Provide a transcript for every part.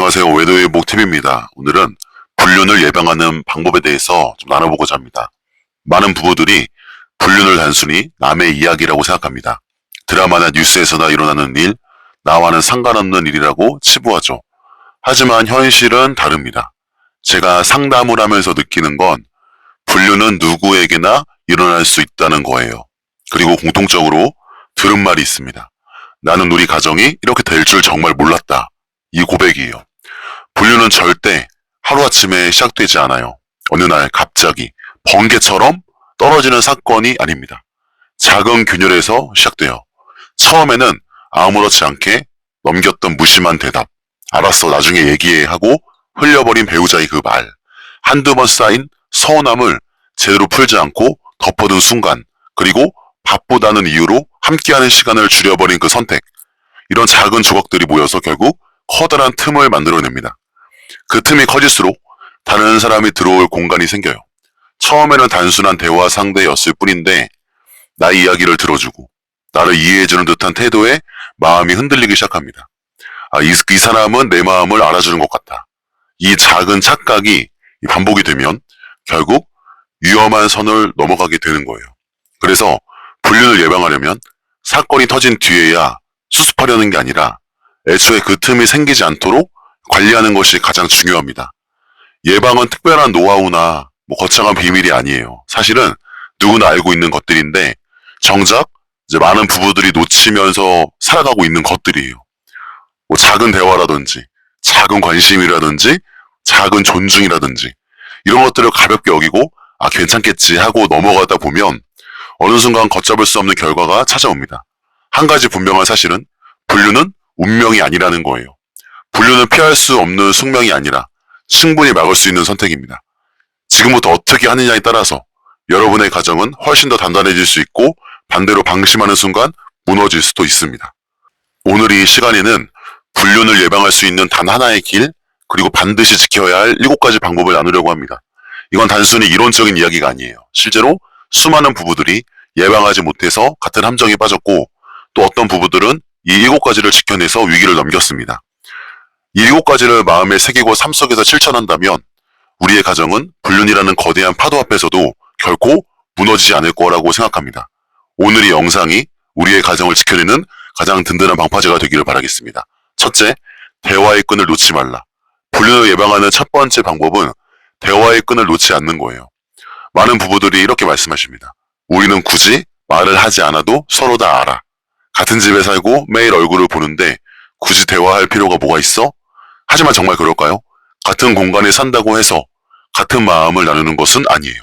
안녕하세요. 외도의 목TV입니다. 오늘은 불륜을 예방하는 방법에 대해서 좀 나눠보고자 합니다. 많은 부부들이 불륜을 단순히 남의 이야기라고 생각합니다. 드라마나 뉴스에서나 일어나는 일, 나와는 상관없는 일이라고 치부하죠. 하지만 현실은 다릅니다. 제가 상담을 하면서 느끼는 건 불륜은 누구에게나 일어날 수 있다는 거예요. 그리고 공통적으로 들은 말이 있습니다. 나는 우리 가정이 이렇게 될 줄 정말 몰랐다. 이 고백이에요. 불륜은 절대 하루아침에 시작되지 않아요. 어느 날 갑자기 번개처럼 떨어지는 사건이 아닙니다. 작은 균열에서 시작돼요. 처음에는 아무렇지 않게 넘겼던 무심한 대답, 알았어 나중에 얘기해 하고 흘려버린 배우자의 그 말, 한두 번 쌓인 서운함을 제대로 풀지 않고 덮어둔 순간, 그리고 바쁘다는 이유로 함께하는 시간을 줄여버린 그 선택, 이런 작은 조각들이 모여서 결국 커다란 틈을 만들어냅니다. 그 틈이 커질수록 다른 사람이 들어올 공간이 생겨요. 처음에는 단순한 대화 상대였을 뿐인데 나의 이야기를 들어주고 나를 이해해주는 듯한 태도에 마음이 흔들리기 시작합니다. 이 사람은 내 마음을 알아주는 것 같다. 이 작은 착각이 반복이 되면 결국 위험한 선을 넘어가게 되는 거예요. 그래서 불륜을 예방하려면 사건이 터진 뒤에야 수습하려는 게 아니라 애초에 그 틈이 생기지 않도록 관리하는 것이 가장 중요합니다. 예방은 특별한 노하우나 거창한 비밀이 아니에요. 사실은 누구나 알고 있는 것들인데 정작 이제 많은 부부들이 놓치면서 살아가고 있는 것들이에요. 작은 대화라든지 작은 관심이라든지 작은 존중이라든지 이런 것들을 가볍게 여기고 괜찮겠지 하고 넘어가다 보면 어느 순간 걷잡을 수 없는 결과가 찾아옵니다. 한 가지 분명한 사실은 불륜은 운명이 아니라는 거예요. 불륜은 피할 수 없는 숙명이 아니라 충분히 막을 수 있는 선택입니다. 지금부터 어떻게 하느냐에 따라서 여러분의 가정은 훨씬 더 단단해질 수 있고 반대로 방심하는 순간 무너질 수도 있습니다. 오늘 이 시간에는 불륜을 예방할 수 있는 단 하나의 길, 그리고 반드시 지켜야 할 7가지 방법을 나누려고 합니다. 이건 단순히 이론적인 이야기가 아니에요. 실제로 수많은 부부들이 예방하지 못해서 같은 함정에 빠졌고 또 어떤 부부들은 이 7가지를 지켜내서 위기를 넘겼습니다. 이 7가지를 마음에 새기고 삶 속에서 실천한다면 우리의 가정은 불륜이라는 거대한 파도 앞에서도 결코 무너지지 않을 거라고 생각합니다. 오늘 이 영상이 우리의 가정을 지켜내는 가장 든든한 방파제가 되기를 바라겠습니다. 첫째, 대화의 끈을 놓지 말라. 불륜을 예방하는 첫 번째 방법은 대화의 끈을 놓지 않는 거예요. 많은 부부들이 이렇게 말씀하십니다. 우리는 굳이 말을 하지 않아도 서로 다 알아. 같은 집에 살고 매일 얼굴을 보는데 굳이 대화할 필요가 뭐가 있어? 하지만 정말 그럴까요? 같은 공간에 산다고 해서 같은 마음을 나누는 것은 아니에요.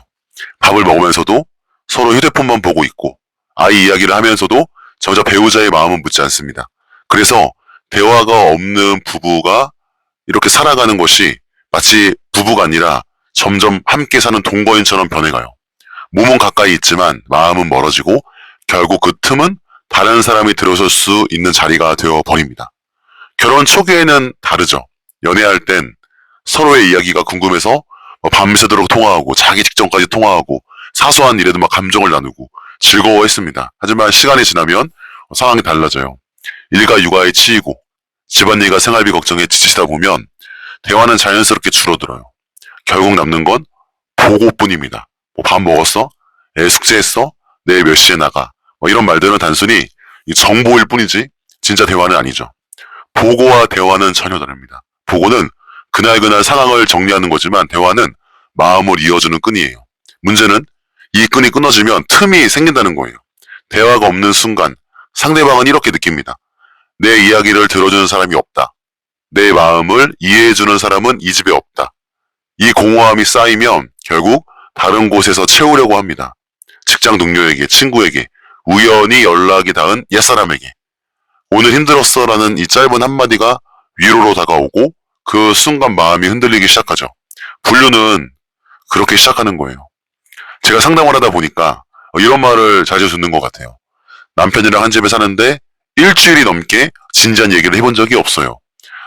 밥을 먹으면서도 서로 휴대폰만 보고 있고 아이 이야기를 하면서도 정작 배우자의 마음은 묻지 않습니다. 그래서 대화가 없는 부부가 이렇게 살아가는 것이 마치 부부가 아니라 점점 함께 사는 동거인처럼 변해가요. 몸은 가까이 있지만 마음은 멀어지고 결국 그 틈은 다른 사람이 들어설 수 있는 자리가 되어버립니다. 결혼 초기에는 다르죠. 연애할 땐 서로의 이야기가 궁금해서 밤새도록 통화하고 자기 직전까지 통화하고 사소한 일에도 막 감정을 나누고 즐거워했습니다. 하지만 시간이 지나면 상황이 달라져요. 일과 육아에 치이고 집안일과 생활비 걱정에 지치다 보면 대화는 자연스럽게 줄어들어요. 결국 남는 건 보고뿐입니다. 밥 먹었어? 숙제했어? 내일 몇 시에 나가? 이런 말들은 단순히 정보일 뿐이지 진짜 대화는 아니죠. 보고와 대화는 전혀 다릅니다. 보고는 그날그날 상황을 정리하는 거지만 대화는 마음을 이어주는 끈이에요. 문제는 이 끈이 끊어지면 틈이 생긴다는 거예요. 대화가 없는 순간 상대방은 이렇게 느낍니다. 내 이야기를 들어주는 사람이 없다. 내 마음을 이해해주는 사람은 이 집에 없다. 이 공허함이 쌓이면 결국 다른 곳에서 채우려고 합니다. 직장 동료에게, 친구에게, 우연히 연락이 닿은 옛사람에게. 오늘 힘들었어 라는 이 짧은 한마디가 위로로 다가오고 그 순간 마음이 흔들리기 시작하죠. 불륜은 그렇게 시작하는 거예요. 제가 상담을 하다 보니까 이런 말을 자주 듣는 것 같아요. 남편이랑 한 집에 사는데 일주일이 넘게 진지한 얘기를 해본 적이 없어요.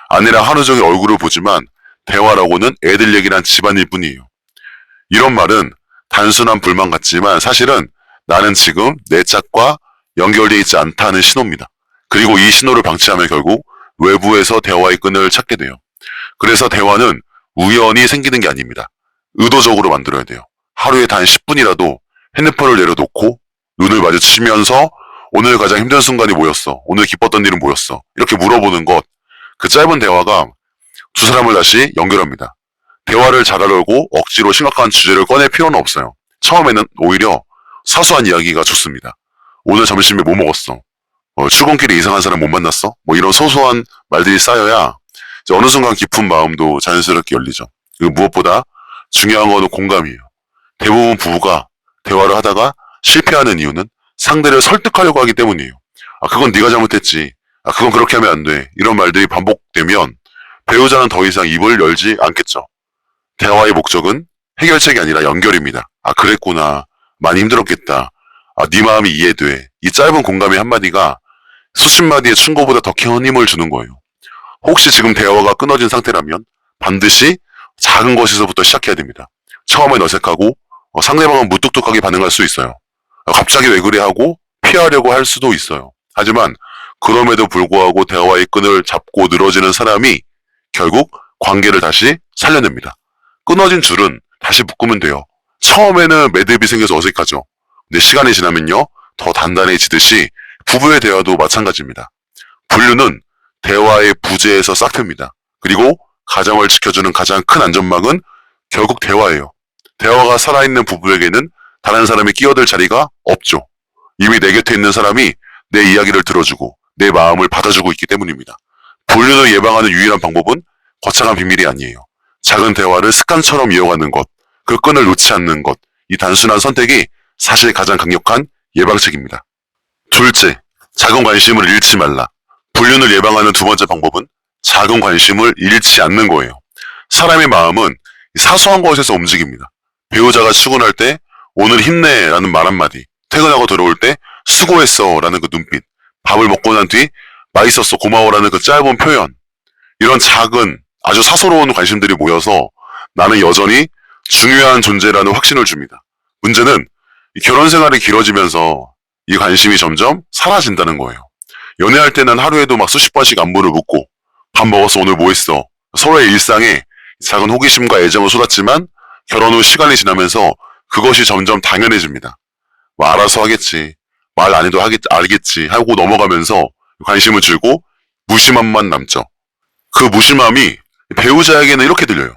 아내랑 하루 종일 얼굴을 보지만 대화라고는 애들 얘기란 집안일 뿐이에요. 이런 말은 단순한 불만 같지만 사실은 나는 지금 내 짝과 연결되어 있지 않다는 신호입니다. 그리고 이 신호를 방치하면 결국 외부에서 대화의 끈을 찾게 돼요. 그래서 대화는 우연히 생기는 게 아닙니다. 의도적으로 만들어야 돼요. 하루에 단 10분이라도 핸드폰을 내려놓고 눈을 마주치면서 오늘 가장 힘든 순간이 뭐였어? 오늘 기뻤던 일은 뭐였어? 이렇게 물어보는 것, 그 짧은 대화가 두 사람을 다시 연결합니다. 대화를 잘하려고 억지로 심각한 주제를 꺼낼 필요는 없어요. 처음에는 오히려 사소한 이야기가 좋습니다. 오늘 점심에 뭐 먹었어? 출근길에 이상한 사람 못 만났어? 뭐 이런 소소한 말들이 쌓여야 이제 어느 순간 깊은 마음도 자연스럽게 열리죠. 그리고 무엇보다 중요한 거는 공감이에요. 대부분 부부가 대화를 하다가 실패하는 이유는 상대를 설득하려고 하기 때문이에요. 아, 그건 네가 잘못했지. 아, 그건 그렇게 하면 안 돼. 이런 말들이 반복되면 배우자는 더 이상 입을 열지 않겠죠. 대화의 목적은 해결책이 아니라 연결입니다. 아, 그랬구나. 많이 힘들었겠다. 아, 네 마음이 이해돼. 이 짧은 공감의 한마디가 수십 마디의 충고보다 더 큰 힘을 주는 거예요. 혹시 지금 대화가 끊어진 상태라면 반드시 작은 것에서부터 시작해야 됩니다. 처음엔 어색하고 상대방은 무뚝뚝하게 반응할 수 있어요. 갑자기 왜 그래 하고 피하려고 할 수도 있어요. 하지만 그럼에도 불구하고 대화의 끈을 잡고 늘어지는 사람이 결국 관계를 다시 살려냅니다. 끊어진 줄은 다시 묶으면 돼요. 처음에는 매듭이 생겨서 어색하죠. 근데 시간이 지나면요, 더 단단해지듯이 부부의 대화도 마찬가지입니다. 분류는 대화의 부재에서 싹 틉니다. 그리고 가정을 지켜주는 가장 큰 안전망은 결국 대화예요. 대화가 살아있는 부부에게는 다른 사람이 끼어들 자리가 없죠. 이미 내 곁에 있는 사람이 내 이야기를 들어주고 내 마음을 받아주고 있기 때문입니다. 분류를 예방하는 유일한 방법은 거창한 비밀이 아니에요. 작은 대화를 습관처럼 이어가는 것, 그 끈을 놓지 않는 것, 이 단순한 선택이 사실 가장 강력한 예방책입니다. 둘째, 작은 관심을 잃지 말라. 불륜을 예방하는 두 번째 방법은 작은 관심을 잃지 않는 거예요. 사람의 마음은 사소한 것에서 움직입니다. 배우자가 출근할 때 오늘 힘내 라는 말 한마디, 퇴근하고 들어올 때 수고했어 라는 그 눈빛, 밥을 먹고 난 뒤 맛있었어 고마워라는 그 짧은 표현, 이런 작은 아주 사소로운 관심들이 모여서 나는 여전히 중요한 존재라는 확신을 줍니다. 문제는 결혼 생활이 길어지면서 이 관심이 점점 사라진다는 거예요. 연애할 때는 하루에도 막 수십 번씩 안부를 묻고 밥 먹었어 오늘 뭐 했어, 서로의 일상에 작은 호기심과 애정을 쏟았지만 결혼 후 시간이 지나면서 그것이 점점 당연해집니다. 뭐 알아서 하겠지, 말 안 해도 알겠지 하고 넘어가면서 관심을 줄고 무심함만 남죠. 그 무심함이 배우자에게는 이렇게 들려요.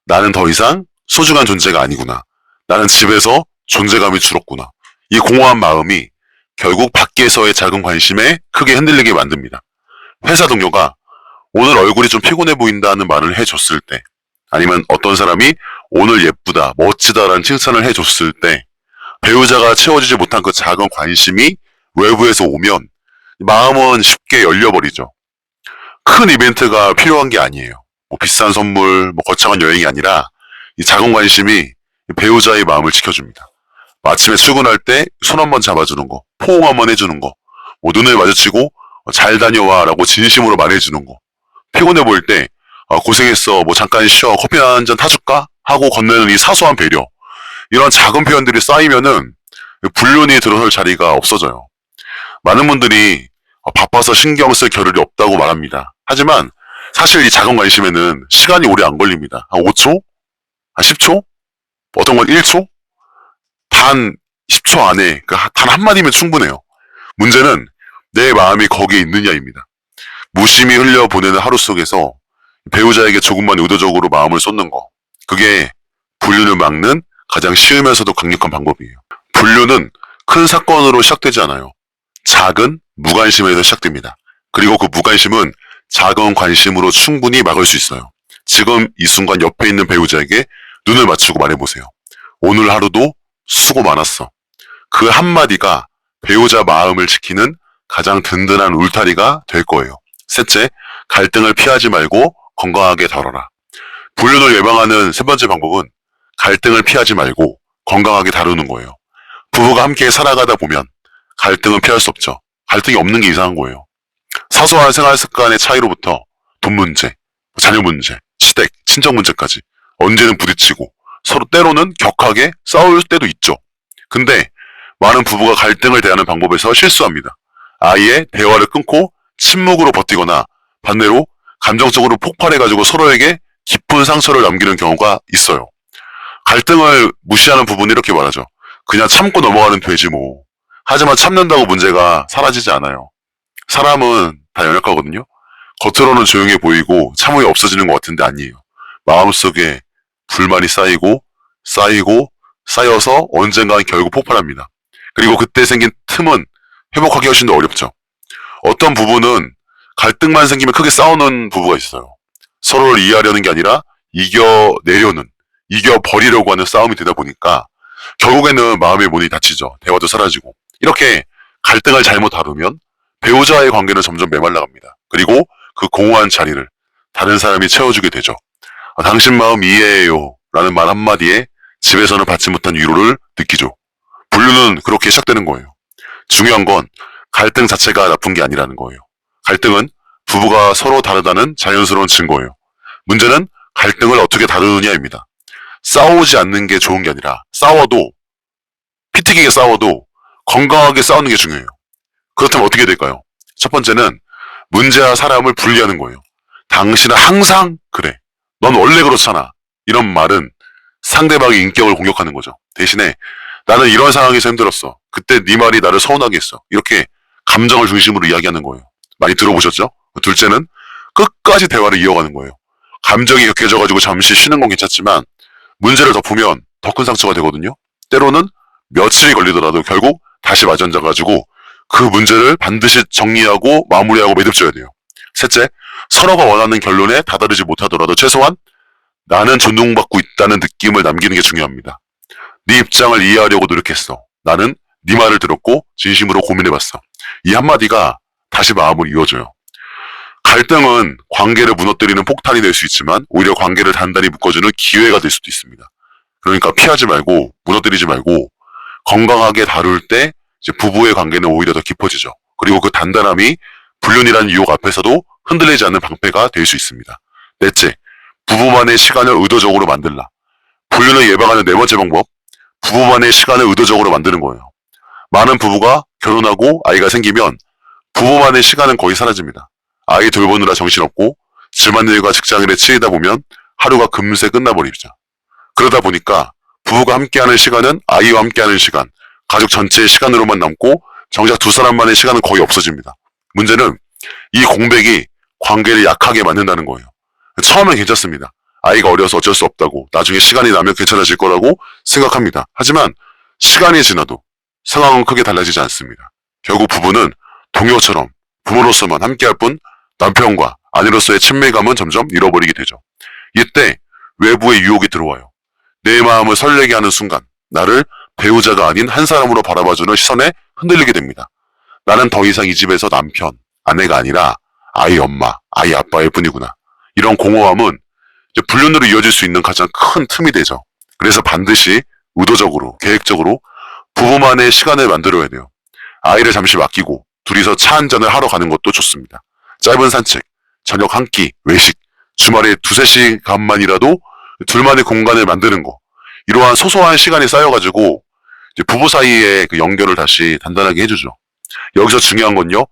나는 더 이상 소중한 존재가 아니구나. 나는 집에서 존재감이 줄었구나. 이 공허한 마음이 결국 밖에서의 작은 관심에 크게 흔들리게 만듭니다. 회사 동료가 오늘 얼굴이 좀 피곤해 보인다는 말을 해줬을 때, 아니면 어떤 사람이 오늘 예쁘다, 멋지다라는 칭찬을 해줬을 때, 배우자가 채워지지 못한 그 작은 관심이 외부에서 오면 마음은 쉽게 열려버리죠. 큰 이벤트가 필요한 게 아니에요. 뭐 비싼 선물, 뭐 거창한 여행이 아니라 이 작은 관심이 배우자의 마음을 지켜줍니다. 아침에 출근할 때 손 한번 잡아주는 거, 포옹 한번 해주는 거, 뭐 눈을 마주치고 잘 다녀와 라고 진심으로 말해주는 거, 피곤해 보일 때 고생했어, 뭐 잠깐 쉬어, 커피 한 잔 타줄까? 하고 건네는 이 사소한 배려, 이런 작은 표현들이 쌓이면은 불륜이 들어설 자리가 없어져요. 많은 분들이 바빠서 신경 쓸 겨를이 없다고 말합니다. 하지만 사실 이 작은 관심에는 시간이 오래 안 걸립니다. 한 5초? 한 10초? 어떤 건 1초? 단 10초 안에 단 한마디면 충분해요. 문제는 내 마음이 거기에 있느냐입니다. 무심히 흘려보내는 하루 속에서 배우자에게 조금만 의도적으로 마음을 쏟는 거, 그게 불륜을 막는 가장 쉬우면서도 강력한 방법이에요. 불륜은 큰 사건으로 시작되지 않아요. 작은 무관심에서 시작됩니다. 그리고 그 무관심은 작은 관심으로 충분히 막을 수 있어요. 지금 이 순간 옆에 있는 배우자에게 눈을 맞추고 말해보세요. 오늘 하루도 수고 많았어. 그 한마디가 배우자 마음을 지키는 가장 든든한 울타리가 될 거예요. 셋째, 갈등을 피하지 말고 건강하게 다뤄라. 불륜을 예방하는 세 번째 방법은 갈등을 피하지 말고 건강하게 다루는 거예요. 부부가 함께 살아가다 보면 갈등은 피할 수 없죠. 갈등이 없는 게 이상한 거예요. 사소한 생활 습관의 차이로부터 돈 문제, 자녀 문제, 시댁, 친정 문제까지 언제는 부딪히고 서로 때로는 격하게 싸울 때도 있죠. 근데 많은 부부가 갈등을 대하는 방법에서 실수합니다. 아예 대화를 끊고 침묵으로 버티거나 반대로 감정적으로 폭발해가지고 서로에게 깊은 상처를 남기는 경우가 있어요. 갈등을 무시하는 부분이 이렇게 말하죠. 그냥 참고 넘어가는 되지 뭐. 하지만 참는다고 문제가 사라지지 않아요. 사람은 다 연약하거든요. 겉으로는 조용해 보이고 참음이 없어지는 것 같은데 아니에요. 마음속에 불만이 쌓이고 쌓여서 언젠간 결국 폭발합니다. 그리고 그때 생긴 틈은 회복하기 훨씬 더 어렵죠. 어떤 부부는 갈등만 생기면 크게 싸우는 부부가 있어요. 서로를 이해하려는 게 아니라 이겨버리려고 하는 싸움이 되다 보니까 결국에는 마음의 문이 닫히죠. 대화도 사라지고. 이렇게 갈등을 잘못 다루면 배우자와의 관계는 점점 메말라갑니다. 그리고 그 공허한 자리를 다른 사람이 채워주게 되죠. 당신 마음 이해해요 라는 말 한마디에 집에서는 받지 못한 위로를 느끼죠. 분류는 그렇게 시작되는 거예요. 중요한 건 갈등 자체가 나쁜 게 아니라는 거예요. 갈등은 부부가 서로 다르다는 자연스러운 증거예요. 문제는 갈등을 어떻게 다루느냐입니다. 싸우지 않는 게 좋은 게 아니라 피 튀기게 싸워도 건강하게 싸우는 게 중요해요. 그렇다면 어떻게 될까요? 첫 번째는 문제와 사람을 분리하는 거예요. 당신은 항상 그래. 넌 원래 그렇잖아. 이런 말은 상대방의 인격을 공격하는 거죠. 대신에 나는 이런 상황에서 힘들었어. 그때 네 말이 나를 서운하게 했어. 이렇게 감정을 중심으로 이야기하는 거예요. 많이 들어보셨죠? 둘째는 끝까지 대화를 이어가는 거예요. 감정이 격해져가지고 잠시 쉬는 건 괜찮지만 문제를 덮으면 더 큰 상처가 되거든요. 때로는 며칠이 걸리더라도 결국 다시 맞아앉아가지고 그 문제를 반드시 정리하고 마무리하고 매듭져야 돼요. 셋째, 서로가 원하는 결론에 다다르지 못하더라도 최소한 나는 존중받고 있다는 느낌을 남기는 게 중요합니다. 네 입장을 이해하려고 노력했어. 나는 네 말을 들었고 진심으로 고민해봤어. 이 한마디가 다시 마음을 이어줘요. 갈등은 관계를 무너뜨리는 폭탄이 될 수 있지만 오히려 관계를 단단히 묶어주는 기회가 될 수도 있습니다. 그러니까 피하지 말고 무너뜨리지 말고 건강하게 다룰 때 이제 부부의 관계는 오히려 더 깊어지죠. 그리고 그 단단함이 불륜이라는 유혹 앞에서도 흔들리지 않는 방패가 될 수 있습니다. 넷째, 부부만의 시간을 의도적으로 만들라. 불륜을 예방하는 네 번째 방법, 부부만의 시간을 의도적으로 만드는 거예요. 많은 부부가 결혼하고 아이가 생기면 부부만의 시간은 거의 사라집니다. 아이 돌보느라 정신없고 집안일과 직장일에 치이다 보면 하루가 금세 끝나버리죠. 그러다 보니까 부부가 함께하는 시간은 아이와 함께하는 시간, 가족 전체의 시간으로만 남고 정작 두 사람만의 시간은 거의 없어집니다. 문제는 이 공백이 관계를 약하게 만든다는 거예요. 처음엔 괜찮습니다. 아이가 어려서 어쩔 수 없다고 나중에 시간이 나면 괜찮아질 거라고 생각합니다. 하지만 시간이 지나도 상황은 크게 달라지지 않습니다. 결국 부부는 동요처럼 부모로서만 함께할 뿐 남편과 아내로서의 친밀감은 점점 잃어버리게 되죠. 이때 외부의 유혹이 들어와요. 내 마음을 설레게 하는 순간 나를 배우자가 아닌 한 사람으로 바라봐주는 시선에 흔들리게 됩니다. 나는 더 이상 이 집에서 남편, 아내가 아니라 아이 엄마, 아이 아빠일 뿐이구나. 이런 공허함은 이제 불륜으로 이어질 수 있는 가장 큰 틈이 되죠. 그래서 반드시 의도적으로, 계획적으로 부부만의 시간을 만들어야 돼요. 아이를 잠시 맡기고 둘이서 차 한 잔을 하러 가는 것도 좋습니다. 짧은 산책, 저녁 한 끼, 외식, 주말에 2~3시간만이라도 둘만의 공간을 만드는 거. 이러한 소소한 시간이 쌓여가지고 이제 부부 사이의 그 연결을 다시 단단하게 해주죠. 여기서 중요한 건요,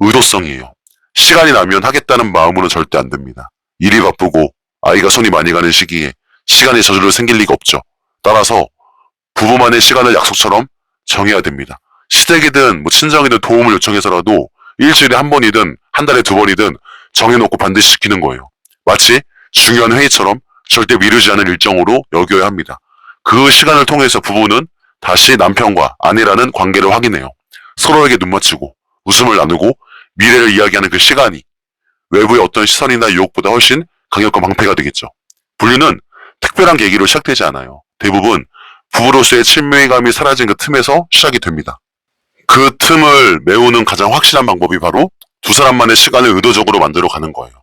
의도성이에요. 시간이 나면 하겠다는 마음으로는 절대 안 됩니다. 일이 바쁘고 아이가 손이 많이 가는 시기에 시간이 저절로 생길 리가 없죠. 따라서 부부만의 시간을 약속처럼 정해야 됩니다. 시댁이든 친정이든 도움을 요청해서라도 일주일에 한 번이든 한 달에 2번이든 정해놓고 반드시 지키는 거예요. 마치 중요한 회의처럼 절대 미루지 않을 일정으로 여겨야 합니다. 그 시간을 통해서 부부는 다시 남편과 아내라는 관계를 확인해요. 서로에게 눈 맞추고 웃음을 나누고 미래를 이야기하는 그 시간이 외부의 어떤 시선이나 유혹보다 훨씬 강력한 방패가 되겠죠. 불륜은 특별한 계기로 시작되지 않아요. 대부분 부부로서의 친밀감이 사라진 그 틈에서 시작이 됩니다. 그 틈을 메우는 가장 확실한 방법이 바로 두 사람만의 시간을 의도적으로 만들어 가는 거예요.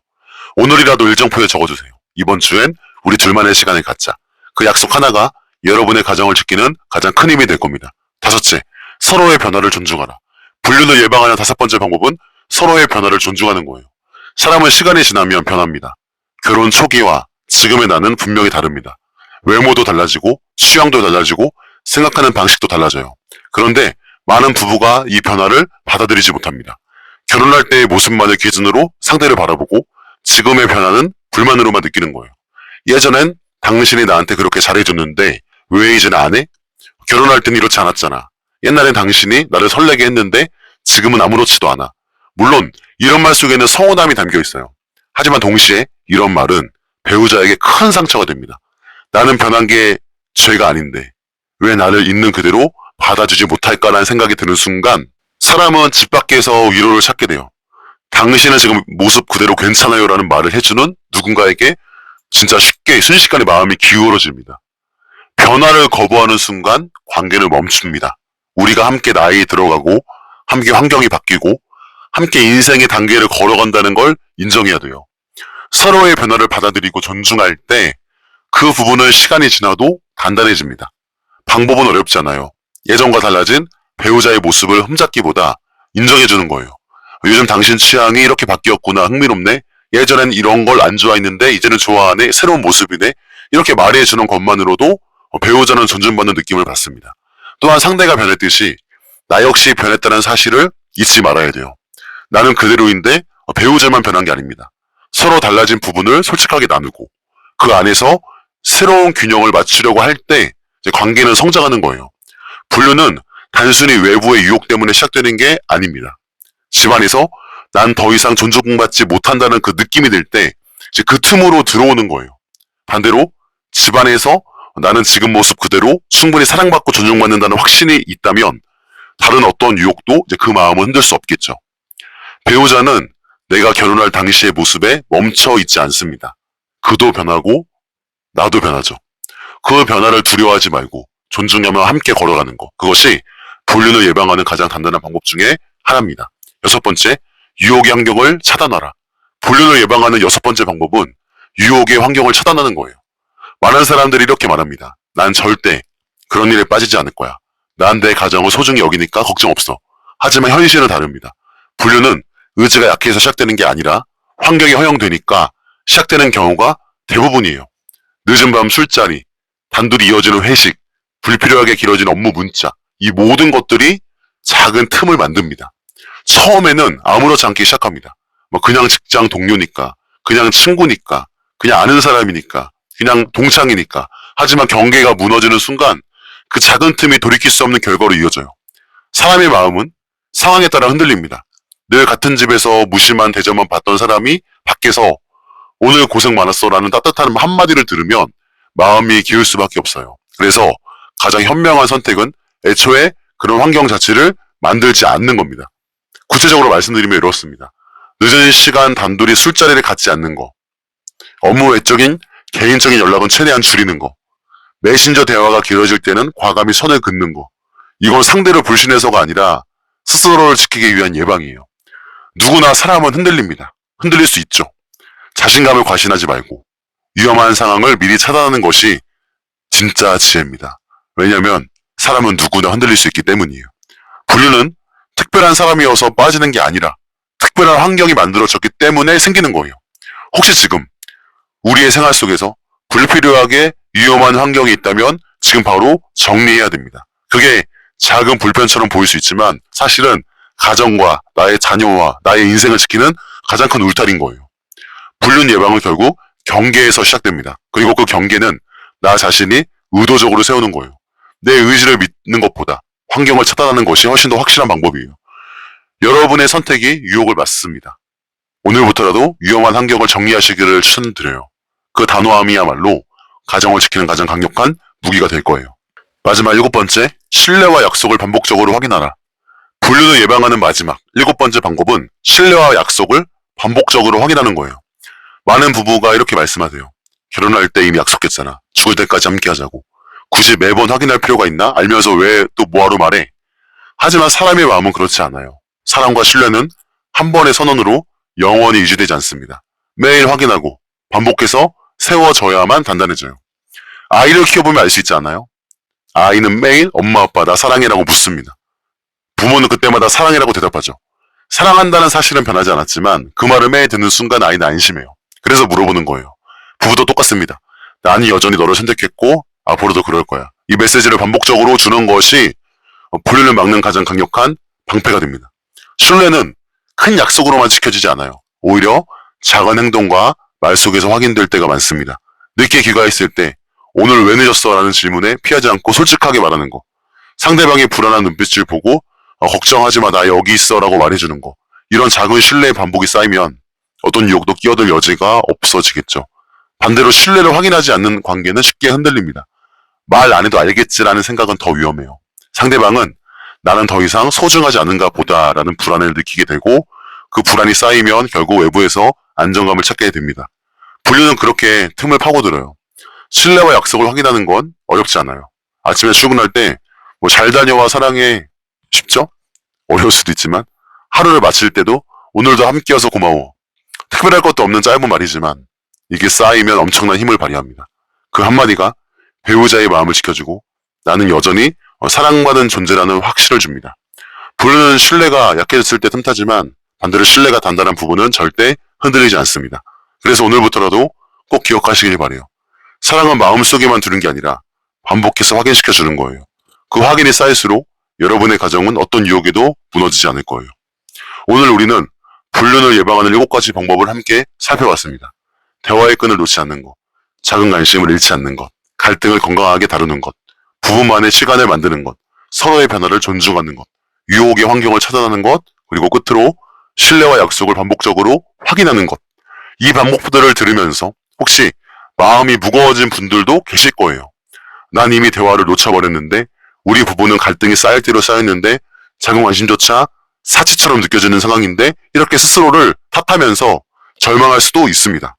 오늘이라도 일정표에 적어주세요. 이번 주엔 우리 둘만의 시간을 갖자. 그 약속 하나가 여러분의 가정을 지키는 가장 큰 힘이 될 겁니다. 다섯째, 서로의 변화를 존중하라. 불륜을 예방하는 5번째 방법은 서로의 변화를 존중하는 거예요. 사람은 시간이 지나면 변합니다. 결혼 초기와 지금의 나는 분명히 다릅니다. 외모도 달라지고 취향도 달라지고 생각하는 방식도 달라져요. 그런데 많은 부부가 이 변화를 받아들이지 못합니다. 결혼할 때의 모습만을 기준으로 상대를 바라보고 지금의 변화는 불만으로만 느끼는 거예요. 예전엔 당신이 나한테 그렇게 잘해줬는데 왜 이제는 안 해? 결혼할 땐 이렇지 않았잖아. 옛날엔 당신이 나를 설레게 했는데 지금은 아무렇지도 않아. 물론 이런 말 속에는 서운함이 담겨 있어요. 하지만 동시에 이런 말은 배우자에게 큰 상처가 됩니다. 나는 변한 게 죄가 아닌데 왜 나를 있는 그대로 받아주지 못할까라는 생각이 드는 순간 사람은 집 밖에서 위로를 찾게 돼요. 당신은 지금 모습 그대로 괜찮아요 라는 말을 해주는 누군가에게 진짜 쉽게 순식간에 마음이 기울어집니다. 변화를 거부하는 순간 관계를 멈춥니다. 우리가 함께 나이 들어가고 함께 환경이 바뀌고 함께 인생의 단계를 걸어간다는 걸 인정해야 돼요. 서로의 변화를 받아들이고 존중할 때 그 부분은 시간이 지나도 단단해집니다. 방법은 어렵지 않아요. 예전과 달라진 배우자의 모습을 흠잡기보다 인정해주는 거예요. 요즘 당신 취향이 이렇게 바뀌었구나, 흥미롭네. 예전엔 이런 걸 안 좋아했는데 이제는 좋아하네, 새로운 모습이네. 이렇게 말해주는 것만으로도 배우자는 존중받는 느낌을 받습니다. 또한 상대가 변했듯이 나 역시 변했다는 사실을 잊지 말아야 돼요. 나는 그대로인데 배우자만 변한 게 아닙니다. 서로 달라진 부분을 솔직하게 나누고 그 안에서 새로운 균형을 맞추려고 할 때 관계는 성장하는 거예요. 불륜은 단순히 외부의 유혹 때문에 시작되는 게 아닙니다. 집안에서 난 더 이상 존중받지 못한다는 그 느낌이 들 때 그 틈으로 들어오는 거예요. 반대로 집안에서 나는 지금 모습 그대로 충분히 사랑받고 존중받는다는 확신이 있다면 다른 어떤 유혹도 그 마음을 흔들 수 없겠죠. 배우자는 내가 결혼할 당시의 모습에 멈춰 있지 않습니다. 그도 변하고 나도 변하죠. 그 변화를 두려워하지 말고 존중하며 함께 걸어가는 것. 그것이 불륜을 예방하는 가장 단단한 방법 중에 하나입니다. 6번째, 유혹의 환경을 차단하라. 불륜을 예방하는 6번째 방법은 유혹의 환경을 차단하는 거예요. 많은 사람들이 이렇게 말합니다. 난 절대 그런 일에 빠지지 않을 거야. 난 내 가정을 소중히 여기니까 걱정 없어. 하지만 현실은 다릅니다. 불륜은 의지가 약해서 시작되는 게 아니라 환경이 허용되니까 시작되는 경우가 대부분이에요. 늦은 밤 술자리, 단둘이 이어지는 회식, 불필요하게 길어진 업무 문자, 이 모든 것들이 작은 틈을 만듭니다. 처음에는 아무렇지 않게 시작합니다. 뭐 그냥 직장 동료니까, 그냥 친구니까, 그냥 아는 사람이니까, 그냥 동창이니까. 하지만 경계가 무너지는 순간 그 작은 틈이 돌이킬 수 없는 결과로 이어져요. 사람의 마음은 상황에 따라 흔들립니다. 늘 같은 집에서 무심한 대접만 받던 사람이 밖에서 오늘 고생 많았어 라는 따뜻한 한마디를 들으면 마음이 기울 수밖에 없어요. 그래서 가장 현명한 선택은 애초에 그런 환경 자체를 만들지 않는 겁니다. 구체적으로 말씀드리면 이렇습니다. 늦은 시간 단둘이 술자리를 갖지 않는 거, 업무 외적인 개인적인 연락은 최대한 줄이는 거, 메신저 대화가 길어질 때는 과감히 선을 긋는 거. 이건 상대를 불신해서가 아니라 스스로를 지키기 위한 예방이에요. 누구나 사람은 흔들립니다. 흔들릴 수 있죠. 자신감을 과신하지 말고 위험한 상황을 미리 차단하는 것이 진짜 지혜입니다. 왜냐하면 사람은 누구나 흔들릴 수 있기 때문이에요. 불륜은 특별한 사람이어서 빠지는 게 아니라 특별한 환경이 만들어졌기 때문에 생기는 거예요. 혹시 지금 우리의 생활 속에서 불필요하게 위험한 환경이 있다면 지금 바로 정리해야 됩니다. 그게 작은 불편처럼 보일 수 있지만 사실은 가정과 나의 자녀와 나의 인생을 지키는 가장 큰 울타리인 거예요. 불륜 예방은 결국 경계에서 시작됩니다. 그리고 그 경계는 나 자신이 의도적으로 세우는 거예요. 내 의지를 믿는 것보다 환경을 차단하는 것이 훨씬 더 확실한 방법이에요. 여러분의 선택이 유혹을 맞습니다. 오늘부터라도 위험한 환경을 정리하시기를 추천드려요. 그 단호함이야말로 가정을 지키는 가장 강력한 무기가 될 거예요. 마지막 7번째, 신뢰와 약속을 반복적으로 확인하라. 불륜을 예방하는 마지막 7번째 방법은 신뢰와 약속을 반복적으로 확인하는 거예요. 많은 부부가 이렇게 말씀하세요. 결혼할 때 이미 약속했잖아. 죽을 때까지 함께 하자고. 굳이 매번 확인할 필요가 있나? 알면서 왜 또 뭐하러 말해? 하지만 사람의 마음은 그렇지 않아요. 사랑과 신뢰는 한 번의 선언으로 영원히 유지되지 않습니다. 매일 확인하고 반복해서 세워져야만 단단해져요. 아이를 키워보면 알 수 있지 않아요? 아이는 매일 엄마 아빠 나 사랑해라고 묻습니다. 부모는 그때마다 사랑해라고 대답하죠. 사랑한다는 사실은 변하지 않았지만 그 말을 매일 듣는 순간 아이는 안심해요. 그래서 물어보는 거예요. 부부도 똑같습니다. 나는 여전히 너를 선택했고 앞으로도 그럴 거야. 이 메시지를 반복적으로 주는 것이 불륜을 막는 가장 강력한 방패가 됩니다. 신뢰는 큰 약속으로만 지켜지지 않아요. 오히려 작은 행동과 말 속에서 확인될 때가 많습니다. 늦게 귀가했을 때 오늘 왜 늦었어? 라는 질문에 피하지 않고 솔직하게 말하는 거. 상대방의 불안한 눈빛을 보고 걱정하지 마, 나 여기 있어 라고 말해주는 거. 이런 작은 신뢰의 반복이 쌓이면 어떤 유혹도 끼어들 여지가 없어지겠죠. 반대로 신뢰를 확인하지 않는 관계는 쉽게 흔들립니다. 말 안 해도 알겠지라는 생각은 더 위험해요. 상대방은 나는 더 이상 소중하지 않은가 보다라는 불안을 느끼게 되고 그 불안이 쌓이면 결국 외부에서 안정감을 찾게 됩니다. 분류는 그렇게 틈을 파고들어요. 신뢰와 약속을 확인하는 건 어렵지 않아요. 아침에 출근할 때 뭐 잘 다녀와 사랑해 쉽죠? 어려울 수도 있지만 하루를 마칠 때도 오늘도 함께여서 고마워. 특별할 것도 없는 짧은 말이지만 이게 쌓이면 엄청난 힘을 발휘합니다. 그 한마디가 배우자의 마음을 지켜주고 나는 여전히 사랑받은 존재라는 확신을 줍니다. 분류는 신뢰가 약해졌을 때 틈타지만 반대로 신뢰가 단단한 부분은 절대 흔들리지 않습니다. 그래서 오늘부터라도 꼭 기억하시길 바래요. 사랑은 마음속에만 두는 게 아니라 반복해서 확인시켜 주는 거예요. 그 확인이 쌓일수록 여러분의 가정은 어떤 유혹에도 무너지지 않을 거예요. 오늘 우리는 불륜을 예방하는 7가지 방법을 함께 살펴봤습니다. 대화의 끈을 놓지 않는 것, 작은 관심을 잃지 않는 것, 갈등을 건강하게 다루는 것, 부부만의 시간을 만드는 것, 서로의 변화를 존중하는 것, 유혹의 환경을 차단하는 것, 그리고 끝으로 신뢰와 약속을 반복적으로 확인하는 것. 이 방법들을 들으면서 혹시 마음이 무거워진 분들도 계실 거예요. 난 이미 대화를 놓쳐버렸는데 우리 부부는 갈등이 쌓일 대로 쌓였는데 작은 관심조차 사치처럼 느껴지는 상황인데 이렇게 스스로를 탓하면서 절망할 수도 있습니다.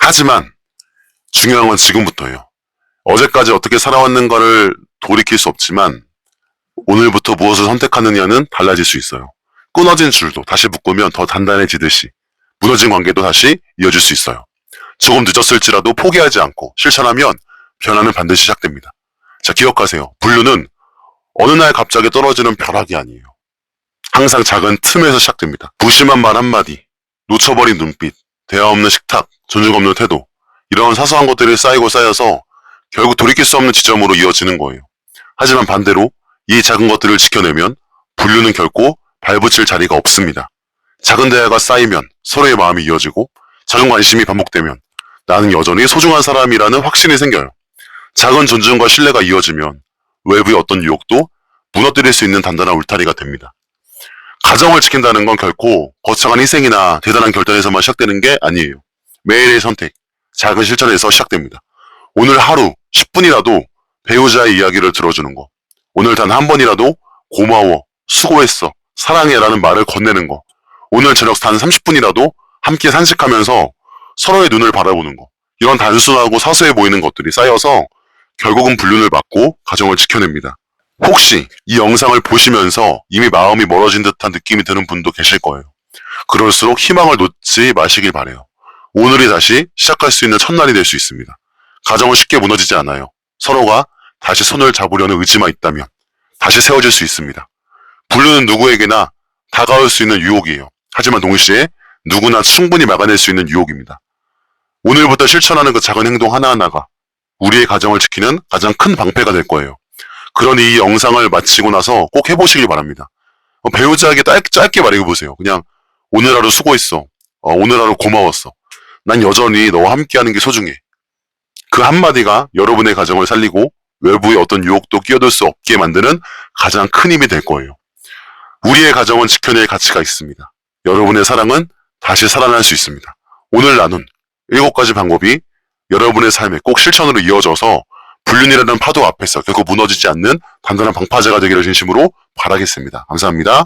하지만 중요한 건 지금부터예요. 어제까지 어떻게 살아왔는가를 돌이킬 수 없지만 오늘부터 무엇을 선택하느냐는 달라질 수 있어요. 끊어진 줄도 다시 묶으면 더 단단해지듯이 무너진 관계도 다시 이어질 수 있어요. 조금 늦었을지라도 포기하지 않고 실천하면 변화는 반드시 시작됩니다. 자, 기억하세요. 분류는 어느 날 갑자기 떨어지는 벼락이 아니에요. 항상 작은 틈에서 시작됩니다. 무심한 말 한마디, 놓쳐버린 눈빛, 대화 없는 식탁, 존중 없는 태도, 이런 사소한 것들이 쌓이고 쌓여서 결국 돌이킬 수 없는 지점으로 이어지는 거예요. 하지만 반대로 이 작은 것들을 지켜내면 분류는 결코 발붙일 자리가 없습니다. 작은 대화가 쌓이면 서로의 마음이 이어지고 작은 관심이 반복되면 나는 여전히 소중한 사람이라는 확신이 생겨요. 작은 존중과 신뢰가 이어지면 외부의 어떤 유혹도 무너뜨릴 수 있는 단단한 울타리가 됩니다. 가정을 지킨다는 건 결코 거창한 희생이나 대단한 결단에서만 시작되는 게 아니에요. 매일의 선택, 작은 실천에서 시작됩니다. 오늘 하루 10분이라도 배우자의 이야기를 들어주는 거, 오늘 단 한 번이라도 고마워, 수고했어, 사랑해라는 말을 건네는 거, 오늘 저녁 단 30분이라도 함께 산책하면서 서로의 눈을 바라보는 거, 이런 단순하고 사소해 보이는 것들이 쌓여서 결국은 불륜을 막고 가정을 지켜냅니다. 혹시 이 영상을 보시면서 이미 마음이 멀어진 듯한 느낌이 드는 분도 계실 거예요. 그럴수록 희망을 놓지 마시길 바래요. 오늘이 다시 시작할 수 있는 첫날이 될 수 있습니다. 가정은 쉽게 무너지지 않아요. 서로가 다시 손을 잡으려는 의지만 있다면 다시 세워질 수 있습니다. 불륜은 누구에게나 다가올 수 있는 유혹이에요. 하지만 동시에 누구나 충분히 막아낼 수 있는 유혹입니다. 오늘부터 실천하는 그 작은 행동 하나하나가 우리의 가정을 지키는 가장 큰 방패가 될 거예요. 그러니 이 영상을 마치고 나서 꼭 해보시길 바랍니다. 배우자에게 짧게 말해보세요. 그냥 오늘 하루 수고했어. 오늘 하루 고마웠어. 난 여전히 너와 함께하는 게 소중해. 그 한마디가 여러분의 가정을 살리고 외부의 어떤 유혹도 끼어들 수 없게 만드는 가장 큰 힘이 될 거예요. 우리의 가정은 지켜낼 가치가 있습니다. 여러분의 사랑은 다시 살아날 수 있습니다. 오늘 나눈 7가지 방법이 여러분의 삶에 꼭 실천으로 이어져서 불륜이라는 파도 앞에서 결코 무너지지 않는 단단한 방파제가 되기를 진심으로 바라겠습니다. 감사합니다.